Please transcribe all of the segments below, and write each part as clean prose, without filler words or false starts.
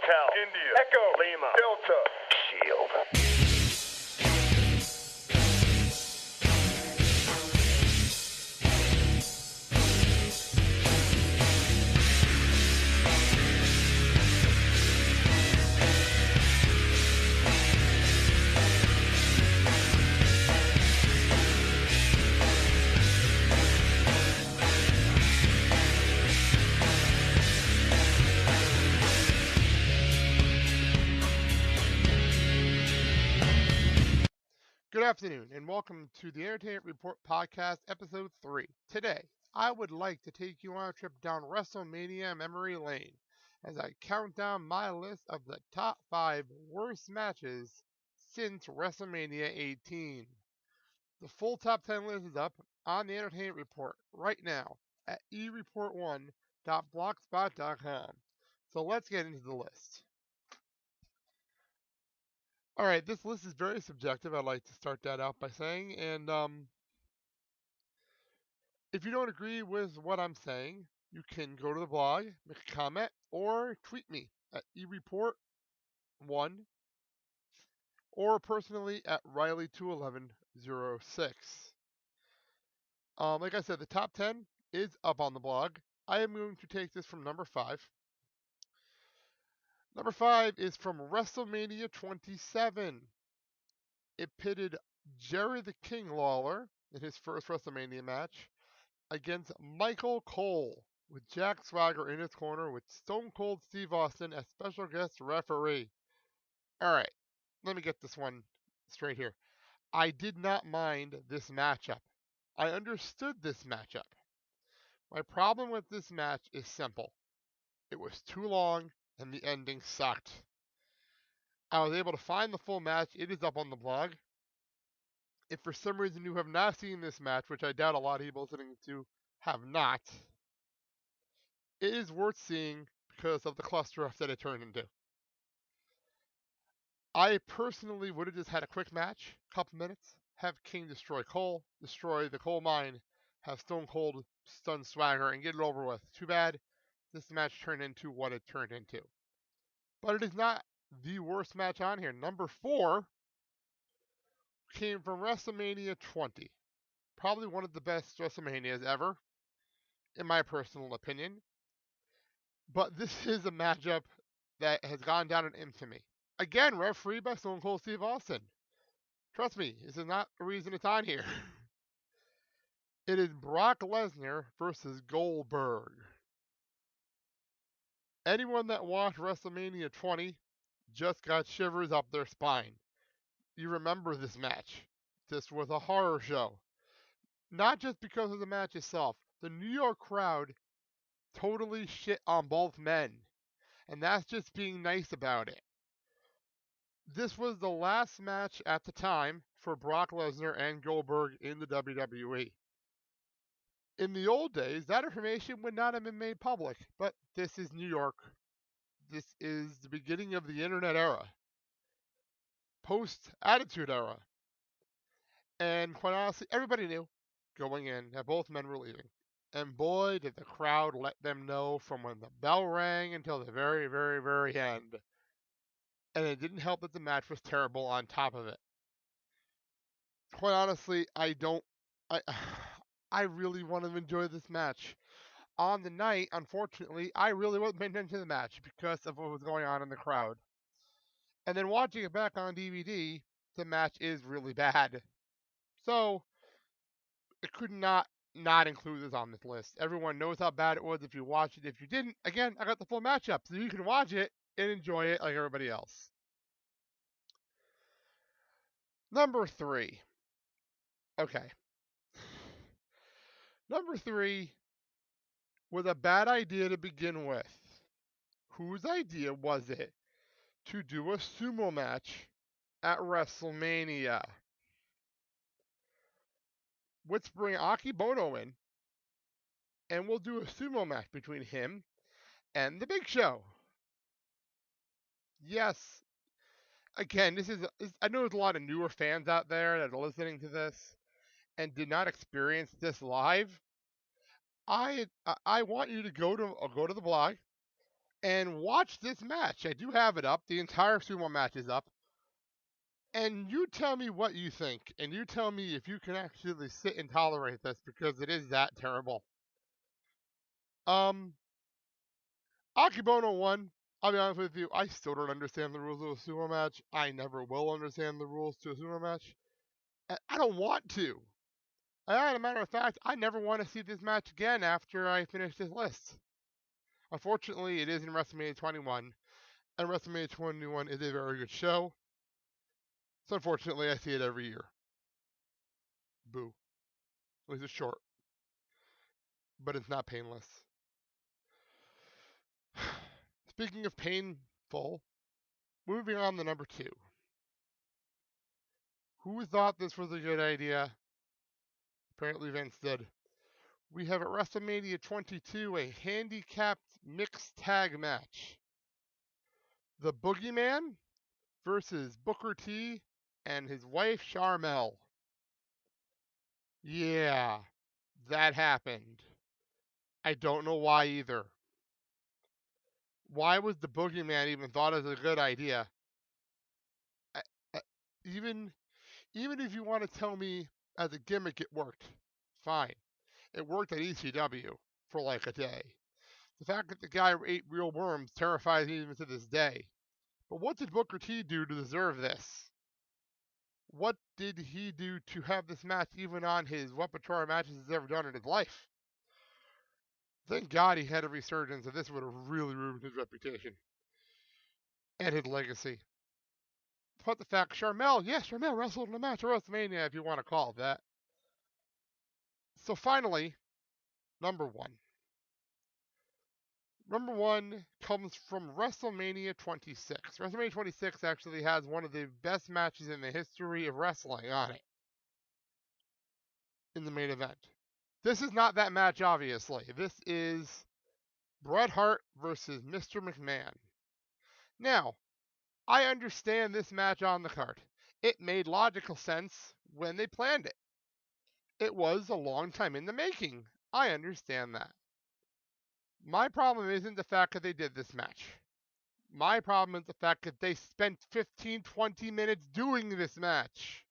Hotel, India, Echo, Lima, Delta, Shield. Good afternoon, and welcome to the Entertainment Report Podcast, Episode 3. Today, I would like to take you on a trip down WrestleMania memory lane as I count down my list of the top 5 worst matches since WrestleMania 18. The full top 10 list is up on the Entertainment Report right now at ereport1.blogspot.com. So let's get into the list. All right, this list is very subjective. I'd like to start that out by saying, and if you don't agree with what I'm saying, you can go to the blog, make a comment, or tweet me at ereport1 or personally at Riley21106. Like I said, the top 10 is up on the blog. I am going to take this from number 5. Number 5 is from WrestleMania 27. It pitted Jerry the King Lawler in his first WrestleMania match against Michael Cole, with Jack Swagger in his corner with Stone Cold Steve Austin as special guest referee. Alright, let me get this one straight here. I did not mind this matchup. I understood this matchup. My problem with this match is simple. It was too long and the ending sucked. I was able to find the full match. It is up on the blog. If for some reason you have not seen this match, which I doubt a lot of people listening to have not, it is worth seeing because of the cluster that it turned into. I personally would have just had a quick match, couple minutes, have King destroy Cole, destroy the coal mine, have Stone Cold stun Swagger, and get it over with. Too bad this match turned into what it turned into. But it is not the worst match on here. Number 4 came from WrestleMania 20. Probably one of the best WrestleManias ever, in my personal opinion. But this is a matchup that has gone down in infamy. Again, refereed by Stone Cold Steve Austin. Trust me, this is not a reason it's on here. It is Brock Lesnar versus Goldberg. Anyone that watched WrestleMania 20 just got shivers up their spine. You remember this match. This was a horror show. Not just because of the match itself. The New York crowd totally shit on both men. And that's just being nice about it. This was the last match at the time for Brock Lesnar and Goldberg in the WWE. In the old days, that information would not have been made public, but this is New York. This is the beginning of the internet era. Post-Attitude Era. And quite honestly, everybody knew going in that both men were leaving. And boy, did the crowd let them know from when the bell rang until the very, very, very end. And it didn't help that the match was terrible on top of it. Quite honestly, I really want to enjoy this match. On the night, unfortunately, I really wasn't paying attention to the match because of what was going on in the crowd. And then watching it back on DVD, the match is really bad. So, it could not include this on this list. Everyone knows how bad it was if you watched it. If you didn't, again, I got the full matchup, so you can watch it and enjoy it like everybody else. Number 3. Okay. Number 3 was a bad idea to begin with. Whose idea was it to do a sumo match at WrestleMania? Let's bring Akebono in, and we'll do a sumo match between him and the Big Show. Yes. Again, I know there's a lot of newer fans out there that are listening to this and did not experience this live. I want you to go to the blog and watch this match. I do have it up. The entire sumo match is up. And you tell me what you think. And you tell me if you can actually sit and tolerate this, because it is that terrible. Akibono won. I'll be honest with you, I still don't understand the rules of a sumo match. I never will understand the rules to a sumo match. I don't want to. As a matter of fact, I never want to see this match again after I finish this list. Unfortunately, it is in WrestleMania 21, and WrestleMania 21 is a very good show. So unfortunately, I see it every year. Boo. At least it's short. But it's not painless. Speaking of painful, moving on to number 2. Who thought this was a good idea? Apparently Vince did. We have at WrestleMania 22 a handicapped mixed tag match. The Boogeyman versus Booker T and his wife Sharmell. Yeah, that happened. I don't know why either. Why was the Boogeyman even thought as a good idea? Even if you want to tell me as a gimmick it worked, fine. It worked at ECW for like a day. The fact that the guy ate real worms terrifies me even to this day. But what did Booker T do to deserve this? What did he do to have this match even on his repertoire matches he's ever done in his life? Thank God he had a resurgence, or this would have really ruined his reputation and his legacy. But the fact, Sharmell wrestled in a match at WrestleMania, if you want to call it that. So finally, number 1. Number 1 comes from WrestleMania 26. WrestleMania 26 actually has one of the best matches in the history of wrestling on it in the main event. This is not that match, obviously. This is Bret Hart versus Mr. McMahon. Now, I understand this match on the card. It made logical sense when they planned it. It was a long time in the making. I understand that. My problem isn't the fact that they did this match. My problem is the fact that they spent 15-20 minutes doing this match.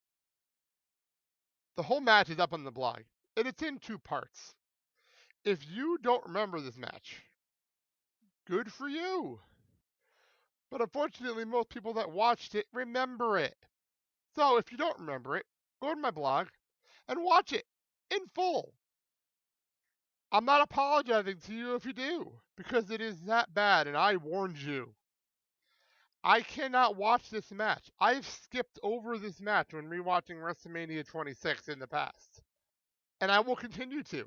The whole match is up on the blog, and it's in 2 parts. If you don't remember this match, good for you. But unfortunately, most people that watched it remember it. So if you don't remember it, go to my blog and watch it in full. I'm not apologizing to you if you do, because it is that bad, and I warned you. I cannot watch this match. I've skipped over this match when rewatching WrestleMania 26 in the past, and I will continue to.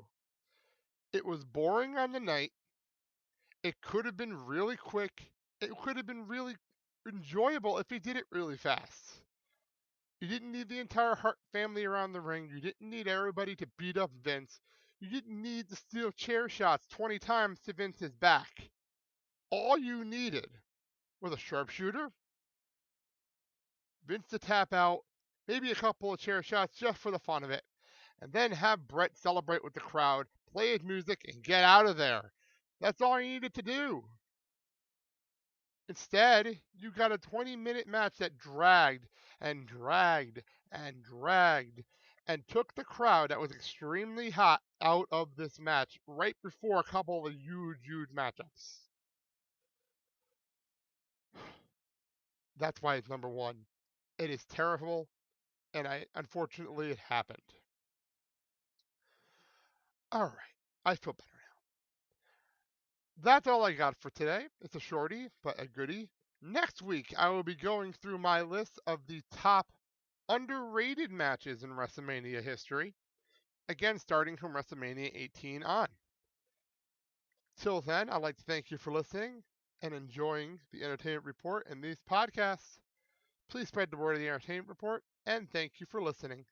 It was boring on the night. It could have been really quick. It could have been really enjoyable if he did it really fast. You didn't need the entire Hart family around the ring. You didn't need everybody to beat up Vince. You didn't need to steal chair shots 20 times to Vince's back. All you needed was a sharpshooter, Vince to tap out, maybe a couple of chair shots just for the fun of it, and then have Bret celebrate with the crowd, play his music, and get out of there. That's all you needed to do. Instead, you got a 20-minute match that dragged and dragged and dragged and took the crowd that was extremely hot out of this match right before a couple of huge matchups. That's why it's number 1. It is terrible, and unfortunately it happened. All right, I feel better now. That's all I got for today. It's a shorty, but a goodie. Next week, I will be going through my list of the top underrated matches in WrestleMania history. Again, starting from WrestleMania 18 on. Till then, I'd like to thank you for listening and enjoying the Entertainment Report and these podcasts. Please spread the word of the Entertainment Report, and thank you for listening.